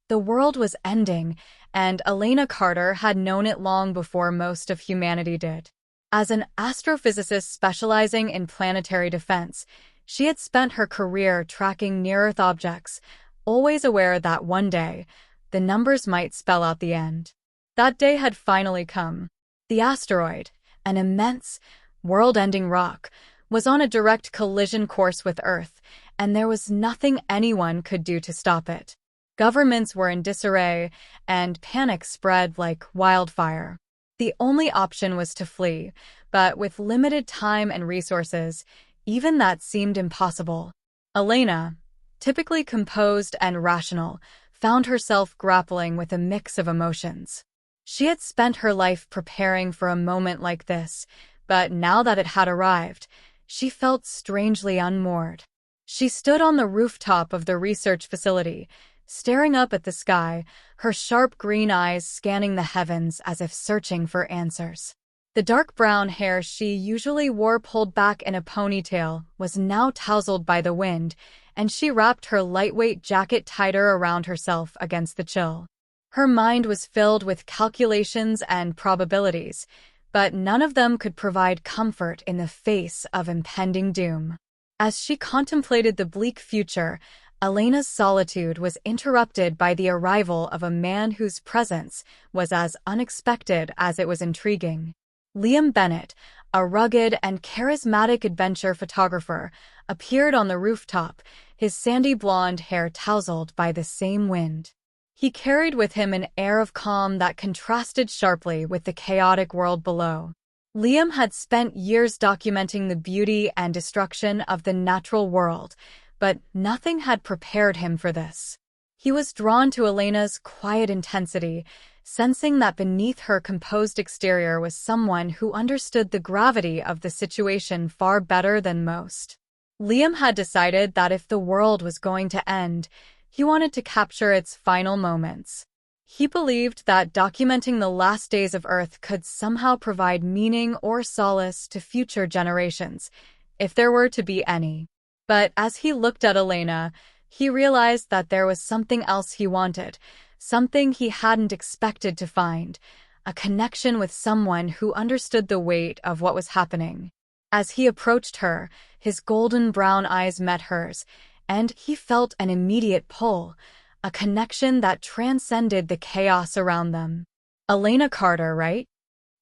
The world was ending, and Elena Carter had known it long before most of humanity did. As an astrophysicist specializing in planetary defense, she had spent her career tracking near-Earth objects, always aware that one day, the numbers might spell out the end. That day had finally come. The asteroid, an immense, world-ending rock, was on a direct collision course with Earth, and there was nothing anyone could do to stop it. Governments were in disarray, and panic spread like wildfire. The only option was to flee, but with limited time and resources, even that seemed impossible. Elena, typically composed and rational, found herself grappling with a mix of emotions. She had spent her life preparing for a moment like this, but now that it had arrived, she felt strangely unmoored. She stood on the rooftop of the research facility, staring up at the sky, her sharp green eyes scanning the heavens as if searching for answers. The dark brown hair she usually wore pulled back in a ponytail was now tousled by the wind, and she wrapped her lightweight jacket tighter around herself against the chill. Her mind was filled with calculations and probabilities, but none of them could provide comfort in the face of impending doom. As she contemplated the bleak future, Elena's solitude was interrupted by the arrival of a man whose presence was as unexpected as it was intriguing. Liam Bennett, a rugged and charismatic adventure photographer, appeared on the rooftop, his sandy blonde hair tousled by the same wind. He carried with him an air of calm that contrasted sharply with the chaotic world below. Liam had spent years documenting the beauty and destruction of the natural world, but nothing had prepared him for this. He was drawn to Elena's quiet intensity, sensing that beneath her composed exterior was someone who understood the gravity of the situation far better than most. Liam had decided that if the world was going to end, he wanted to capture its final moments. He believed that documenting the last days of Earth could somehow provide meaning or solace to future generations, if there were to be any. But as he looked at Elena, he realized that there was something else he wanted, something he hadn't expected to find, a connection with someone who understood the weight of what was happening. As he approached her, his golden brown eyes met hers, and he felt an immediate pull, a connection that transcended the chaos around them. "Elena Carter, right?"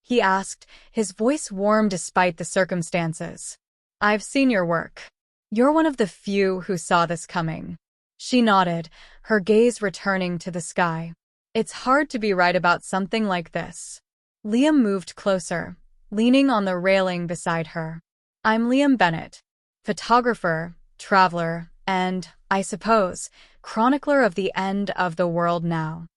he asked, his voice warm despite the circumstances. "I've seen your work. You're one of the few who saw this coming." She nodded, her gaze returning to the sky. "It's hard to be right about something like this." Liam moved closer, leaning on the railing beside her. "I'm Liam Bennett, photographer, traveler, and, I suppose, chronicler of the end of the world now."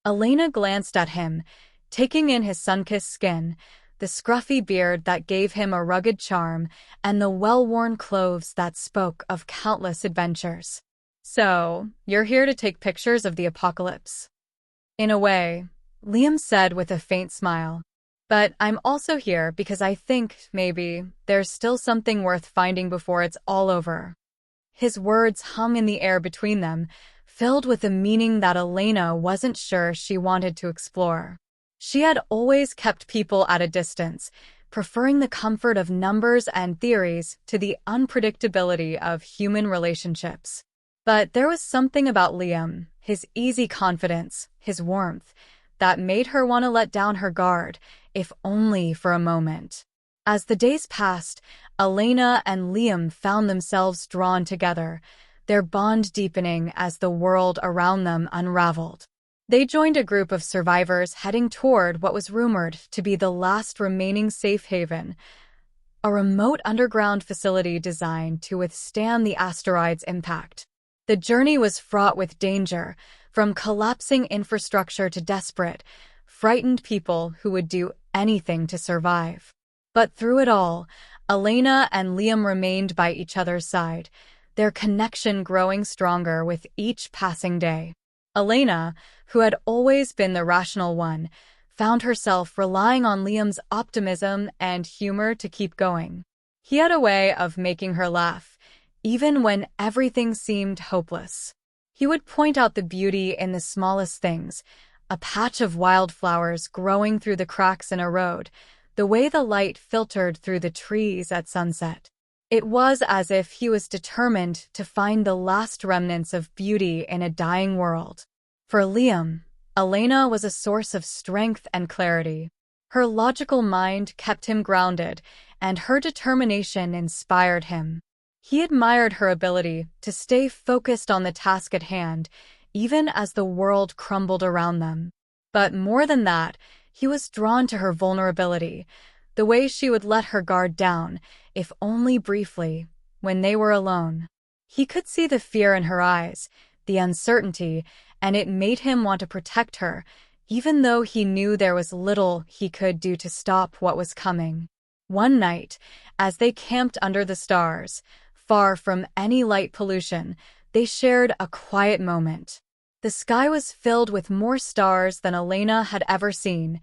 Elena glanced at him, taking in his sun-kissed skin, the scruffy beard that gave him a rugged charm, and the well-worn clothes that spoke of countless adventures. "So, you're here to take pictures of the apocalypse?" "In a way," Liam said with a faint smile. "But I'm also here because I think, maybe, there's still something worth finding before it's all over." His words hung in the air between them, filled with a meaning that Elena wasn't sure she wanted to explore. She had always kept people at a distance, preferring the comfort of numbers and theories to the unpredictability of human relationships. But there was something about Liam, his easy confidence, his warmth, that made her want to let down her guard, if only for a moment. As the days passed, Elena and Liam found themselves drawn together, their bond deepening as the world around them unraveled. They joined a group of survivors heading toward what was rumored to be the last remaining safe haven, a remote underground facility designed to withstand the asteroid's impact. The journey was fraught with danger, from collapsing infrastructure to desperate, frightened people who would do anything to survive. But through it all, Elena and Liam remained by each other's side, their connection growing stronger with each passing day. Elena, who had always been the rational one, found herself relying on Liam's optimism and humor to keep going. He had a way of making her laugh, even when everything seemed hopeless. He would point out the beauty in the smallest things, a patch of wildflowers growing through the cracks in a road, the way the light filtered through the trees at sunset. It was as if he was determined to find the last remnants of beauty in a dying world. For Liam, Elena was a source of strength and clarity. Her logical mind kept him grounded, and her determination inspired him. He admired her ability to stay focused on the task at hand, even as the world crumbled around them. But more than that, he was drawn to her vulnerability, the way she would let her guard down, if only briefly, when they were alone. He could see the fear in her eyes, the uncertainty, and it made him want to protect her, even though he knew there was little he could do to stop what was coming. One night, as they camped under the stars, far from any light pollution, they shared a quiet moment. The sky was filled with more stars than Elena had ever seen,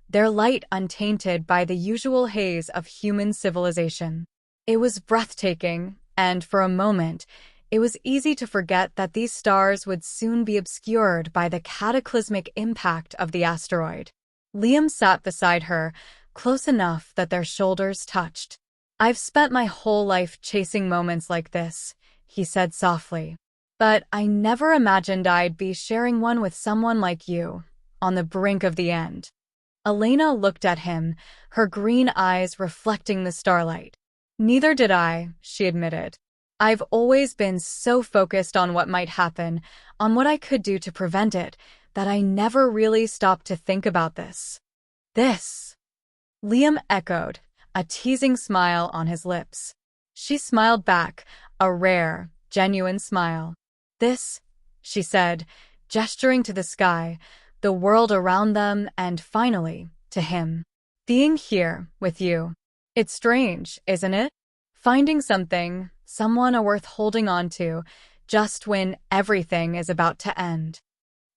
their light untainted by the usual haze of human civilization. It was breathtaking, and for a moment, it was easy to forget that these stars would soon be obscured by the cataclysmic impact of the asteroid. Liam sat beside her, close enough that their shoulders touched. "I've spent my whole life chasing moments like this," he said softly. "But I never imagined I'd be sharing one with someone like you, on the brink of the end." Elena looked at him, her green eyes reflecting the starlight. "Neither did I," she admitted. "I've always been so focused on what might happen, on what I could do to prevent it, that I never really stopped to think about this." "This?" Liam echoed, a teasing smile on his lips. She smiled back, a rare, genuine smile. "This," she said, gesturing to the sky, the world around them, and finally, to him. "Being here, with you. It's strange, isn't it? Finding something, someone worth holding on to, just when everything is about to end."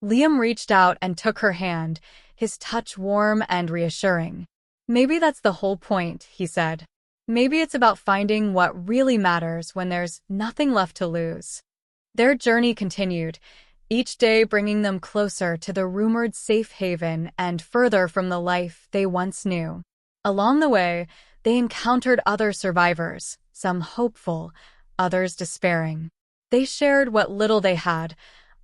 Liam reached out and took her hand, his touch warm and reassuring. "Maybe that's the whole point," he said. "Maybe it's about finding what really matters when there's nothing left to lose." Their journey continued, each day bringing them closer to the rumored safe haven and further from the life they once knew. Along the way, they encountered other survivors, some hopeful, others despairing. They shared what little they had,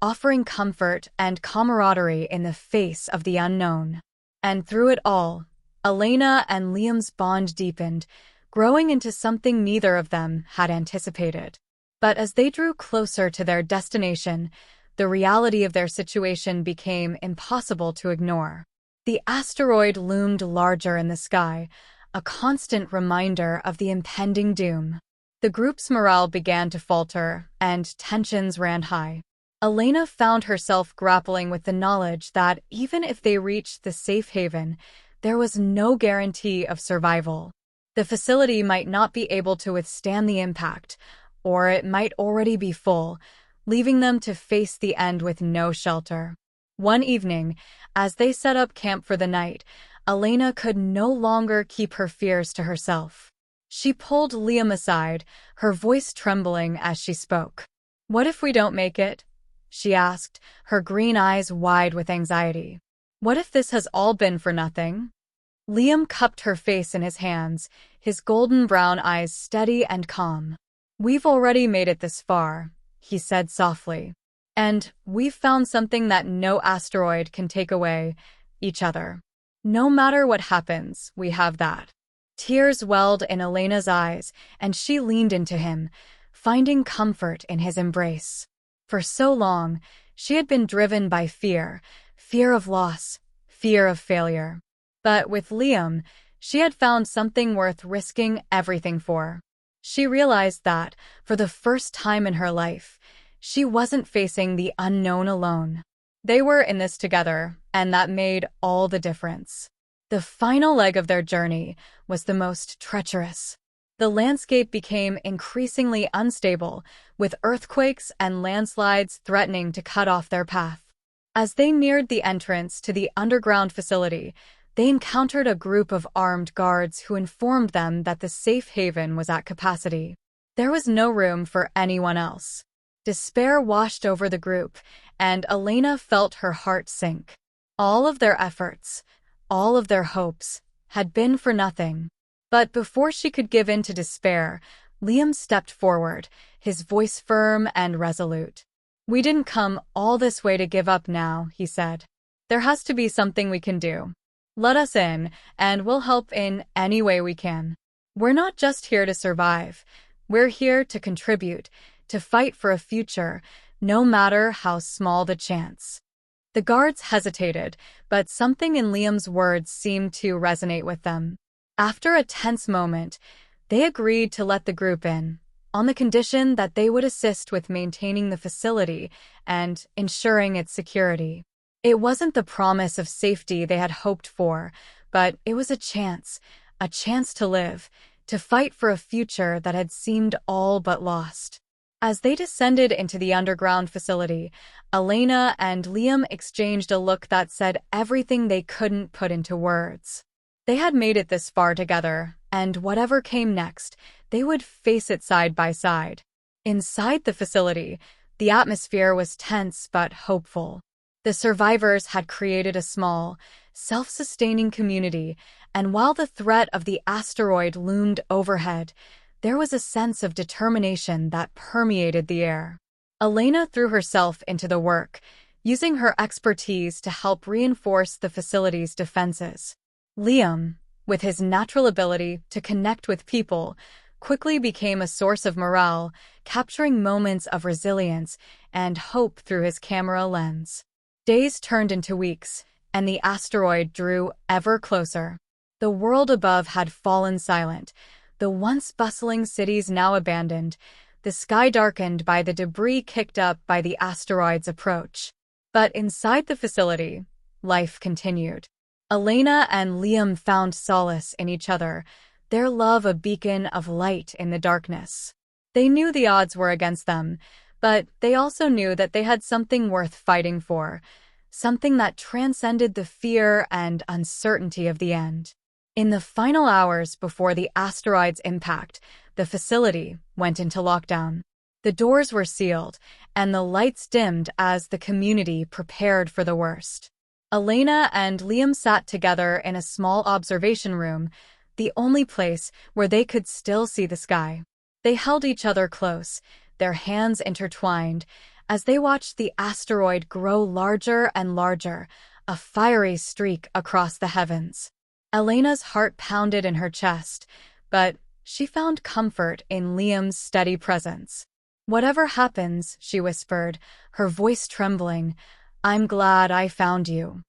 offering comfort and camaraderie in the face of the unknown. And through it all, Elena and Liam's bond deepened, growing into something neither of them had anticipated. But as they drew closer to their destination, the reality of their situation became impossible to ignore. The asteroid loomed larger in the sky, a constant reminder of the impending doom. The group's morale began to falter, and tensions ran high. Elena found herself grappling with the knowledge that even if they reached the safe haven, there was no guarantee of survival. The facility might not be able to withstand the impact, or it might already be full, leaving them to face the end with no shelter. One evening, as they set up camp for the night, Elena could no longer keep her fears to herself. She pulled Liam aside, her voice trembling as she spoke. "What if we don't make it?" she asked, her green eyes wide with anxiety. "What if this has all been for nothing?" Liam cupped her face in his hands, his golden brown eyes steady and calm. "We've already made it this far," he said softly. "And we've found something that no asteroid can take away, each other. No matter what happens, we have that." Tears welled in Elena's eyes, and she leaned into him, finding comfort in his embrace. For so long, she had been driven by fear, fear of loss, fear of failure. But with Liam, she had found something worth risking everything for. She realized that, for the first time in her life, she wasn't facing the unknown alone. They were in this together, and that made all the difference. The final leg of their journey was the most treacherous. The landscape became increasingly unstable, with earthquakes and landslides threatening to cut off their path. As they neared the entrance to the underground facility, they encountered a group of armed guards who informed them that the safe haven was at capacity. There was no room for anyone else. Despair washed over the group, and Elena felt her heart sink. All of their efforts, all of their hopes, had been for nothing. But before she could give in to despair, Liam stepped forward, his voice firm and resolute. "We didn't come all this way to give up now," he said. "There has to be something we can do. Let us in, and we'll help in any way we can. We're not just here to survive. We're here to contribute, to fight for a future, no matter how small the chance." The guards hesitated, but something in Liam's words seemed to resonate with them. After a tense moment, they agreed to let the group in, on the condition that they would assist with maintaining the facility and ensuring its security. It wasn't the promise of safety they had hoped for, but it was a chance to live, to fight for a future that had seemed all but lost. As they descended into the underground facility, Elena and Liam exchanged a look that said everything they couldn't put into words. They had made it this far together, and whatever came next, they would face it side by side. Inside the facility, the atmosphere was tense but hopeful. The survivors had created a small, self-sustaining community, and while the threat of the asteroid loomed overhead, there was a sense of determination that permeated the air. Elena threw herself into the work, using her expertise to help reinforce the facility's defenses. Liam, with his natural ability to connect with people, quickly became a source of morale, capturing moments of resilience and hope through his camera lens. Days turned into weeks, and the asteroid drew ever closer. The world above had fallen silent, the once bustling cities now abandoned, the sky darkened by the debris kicked up by the asteroid's approach. But inside the facility, life continued. Elena and Liam found solace in each other, their love a beacon of light in the darkness. They knew the odds were against them, but they also knew that they had something worth fighting for, something that transcended the fear and uncertainty of the end. In the final hours before the asteroid's impact, the facility went into lockdown. The doors were sealed, and the lights dimmed as the community prepared for the worst. Elena and Liam sat together in a small observation room, the only place where they could still see the sky. They held each other close, their hands intertwined, as they watched the asteroid grow larger and larger, a fiery streak across the heavens. Elena's heart pounded in her chest, but she found comfort in Liam's steady presence. "Whatever happens," she whispered, her voice trembling, "I'm glad I found you."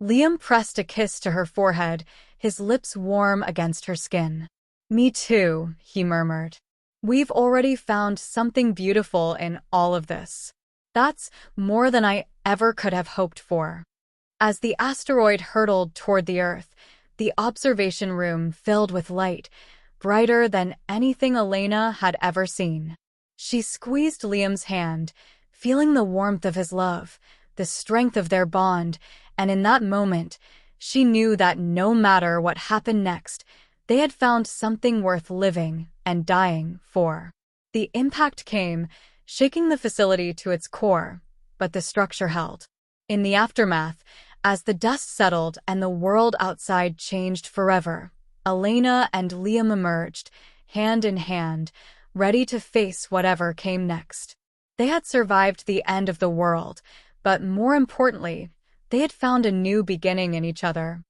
Liam pressed a kiss to her forehead, his lips warm against her skin. "Me too," he murmured. "We've already found something beautiful in all of this. That's more than I ever could have hoped for." As the asteroid hurtled toward the Earth, the observation room filled with light, brighter than anything Elena had ever seen. She squeezed Liam's hand, feeling the warmth of his love, the strength of their bond, and in that moment, she knew that no matter what happened next, they had found something worth living and dying for. The impact came, shaking the facility to its core, but the structure held. In the aftermath, as the dust settled and the world outside changed forever, Elena and Liam emerged, hand in hand, ready to face whatever came next. They had survived the end of the world, but more importantly, they had found a new beginning in each other.